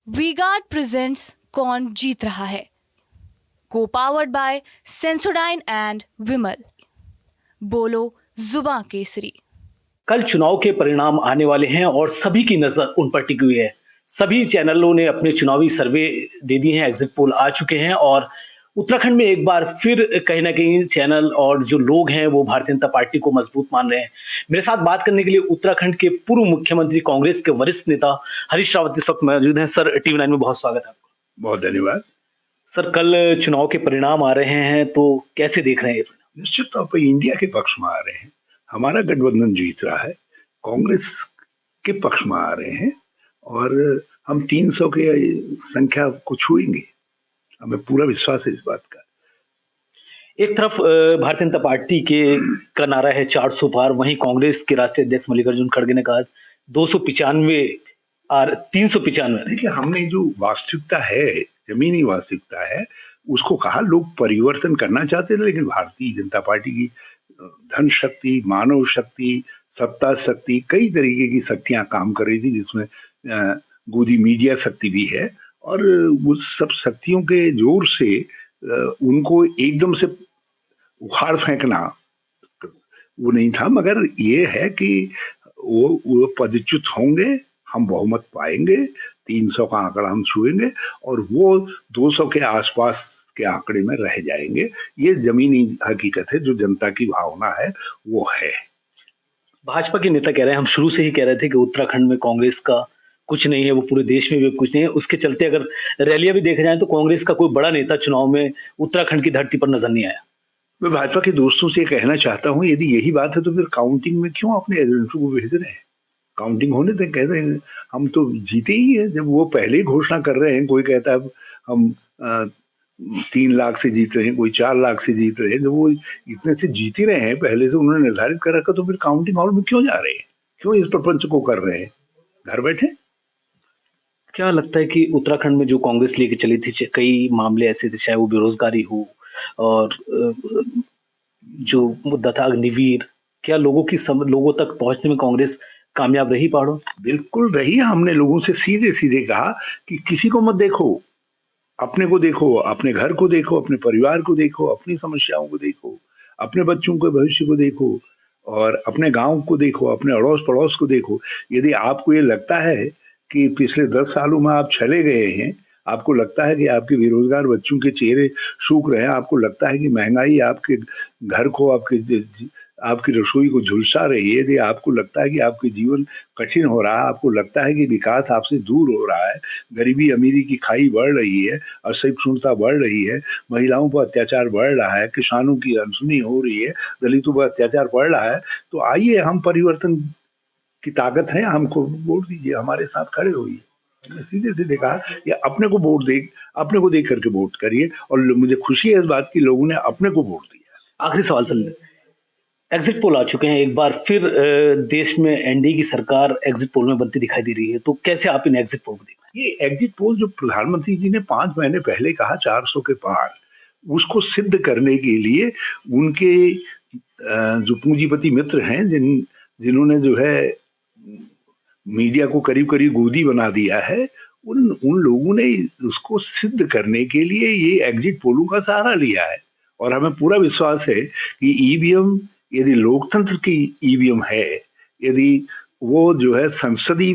V-Guard presents कौन जीत रहा है, को पावर्ड बाय सेंसोडाइन एंड विमल। बोलो जुबां केसरी। कल चुनाव के परिणाम आने वाले हैं और सभी की नजर उन पर टिकी हुई है। सभी चैनलों ने अपने चुनावी सर्वे दे दिए हैं, एग्जिट पोल आ चुके हैं और उत्तराखंड में एक बार फिर कहीं ना कहीं चैनल और जो लोग हैं वो भारतीय जनता पार्टी को मजबूत मान रहे हैं। मेरे साथ बात करने के लिए उत्तराखंड के पूर्व मुख्यमंत्री, कांग्रेस के वरिष्ठ नेता हरीश रावत इस वक्त मौजूद हैं। सर, टीवी 9 में बहुत स्वागत है आपका। बहुत धन्यवाद। सर, कल चुनाव के परिणाम आ रहे हैं तो कैसे देख रहे हैं ये परिणाम? निश्चित तौर पर इंडिया के पक्ष में आ रहे हैं। हमारा गठबंधन जीत रहा है, कांग्रेस के पक्ष में आ रहे हैं और हम 300 के संख्या को छुएंगे। हमें पूरा विश्वास है इस बात का। एक तरफ भारतीय जनता पार्टी के का नारा है 400 पार, वहीं कांग्रेस के राष्ट्रीय अध्यक्ष मल्लिकार्जुन खड़गे ने कहा 295 और 395। देखिए, हमने जो वास्तविकता है, जमीनी वास्तविकता है, उसको कहा। लोग परिवर्तन करना चाहते थे, लेकिन भारतीय जनता पार्टी की धन शक्ति, मानव शक्ति, सत्ता शक्ति, कई तरीके की शक्तियां काम कर रही थी, जिसमें गोदी मीडिया शक्ति भी है। और उस सब शक्तियों के जोर से उनको एकदम से उखाड़ फेंकना वो नहीं था, मगर ये है कि वो पदच्युत होंगे, हम बहुमत पाएंगे, 300 का आंकड़ा हम छुएंगे और वो 200 के आसपास के आंकड़े में रह जाएंगे। ये जमीनी हकीकत है, जो जनता की भावना है वो है। भाजपा के नेता कह रहे हैं, हम शुरू से ही कह रहे थे कि उत्तराखंड में कांग्रेस का कुछ नहीं है, वो पूरे देश में भी कुछ नहीं है। उसके चलते अगर रैलियां भी देखा जाए तो कांग्रेस का कोई बड़ा नेता चुनाव में उत्तराखंड की धरती पर नजर नहीं आया। मैं भाजपा के दोस्तों से कहना चाहता हूँ, यदि यही बात है तो फिर काउंटिंग में क्यों अपने एजेंटों को भेज रहे हैं? काउंटिंग होने तक कहते हैं हम तो जीते ही है। जब वो पहले ही घोषणा कर रहे हैं, कोई कहता है हम 3 लाख से जीत रहे हैं, कोई 4 लाख से जीत रहे हैं। जब वो इतने से जीत ही रहे हैं, पहले से उन्होंने निर्धारित कर रखा, तो फिर काउंटिंग हॉल में क्यों जा रहे हैं? क्यों इस प्रपंच को कर रहे हैं? घर बैठे। क्या लगता है कि उत्तराखंड में जो कांग्रेस लेके चली थी, कई मामले ऐसे थे, चाहे वो बेरोजगारी हो और जो मुद्दा था अग्निवीर, क्या लोगों तक पहुंचने में कांग्रेस कामयाब रही पहाड़ों? बिल्कुल रही। हमने लोगों से सीधे सीधे कहा कि किसी को मत देखो, अपने को देखो, अपने घर को देखो, अपने परिवार को देखो, अपनी समस्याओं को देखो, अपने बच्चों के भविष्य को देखो और अपने गांव को देखो, अपने अड़ोस पड़ोस को देखो। यदि आपको ये लगता है कि पिछले 10 सालों में आप चले गए हैं, आपको लगता है कि आपके बेरोजगार बच्चों के चेहरे सूख रहे हैं, आपको लगता है कि महंगाई आपके घर को, आपकी रसोई को झुलसा रही है, यदि आपको लगता है कि आपके जीवन कठिन हो रहा है, आपको लगता है कि विकास आपसे दूर हो रहा है, गरीबी अमीरी की खाई बढ़ रही है, असहिष्णुता बढ़ रही है, महिलाओं पर अत्याचार बढ़ रहा है, किसानों की अनसुनी हो रही है, दलितों पर अत्याचार बढ़ रहा है, तो आइए, हम परिवर्तन की ताकत है, हमको वोट दीजिए, हमारे साथ खड़े होइए। हमने सीधे सीधे कहा कि अपने को देख करके वोट करिए और मुझे खुशी है इस बात की, लोगों ने अपने को वोट दिया। आखिरी सवाल सर, एग्जिट पोल आ चुके हैं, एक बार फिर देश में एनडीए की सरकार एग्जिट पोल में बनती दिखाई दे रही है, तो कैसे आप इन एग्जिट पोल को देख रहे हैं? ये एग्जिट पोल जो प्रधानमंत्री जी ने 5 महीने पहले कहा 400 के पार, उसको सिद्ध करने के लिए उनके जो पूंजीपति मित्र हैं, जिन्होंने जो है मीडिया को करीब करीब गोदी बना दिया है, उन लोगों ने उसको सिद्ध करने के लिए ये एग्जिट पोलों का सहारा लिया है। और हमें पूरा विश्वास है कि ईवीएम, यदि लोकतंत्र की ईवीएम है, यदि वो जो है संसदीय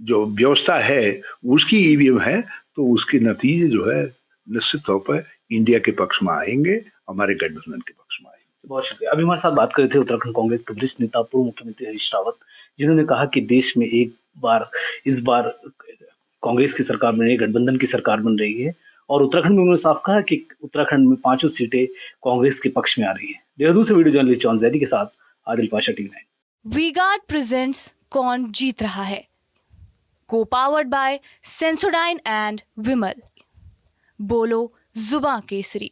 जो व्यवस्था है उसकी ईवीएम है, तो उसके नतीजे जो है निश्चित तौर पर इंडिया के पक्ष में आएंगे, हमारे गठबंधन के पक्ष में आएंगे। बहुत शुक्रिया। अभी हमारे साथ बात कर रहे थे उत्तराखंड कांग्रेस के वरिष्ठ नेता, पूर्व मुख्यमंत्री हरीश रावत, जिन्होंने कहा कि देश में इस बार कांग्रेस की सरकार बन रही है, गठबंधन की सरकार बन रही है और उत्तराखंड में उन्होंने साफ कहा कि उत्तराखंड में 5 सीटें कांग्रेस के पक्ष में आ रही है। देहरादून से वीडियो जर्नलिस्ट जॉन जैदी के साथ आदिल पाशा, टीवी 9। वी-गार्ड प्रेजेंट्स कौन जीत रहा है, को पावर्ड बाय सेंसोडाइन एंड विमल। बोलो जुबां केसरी।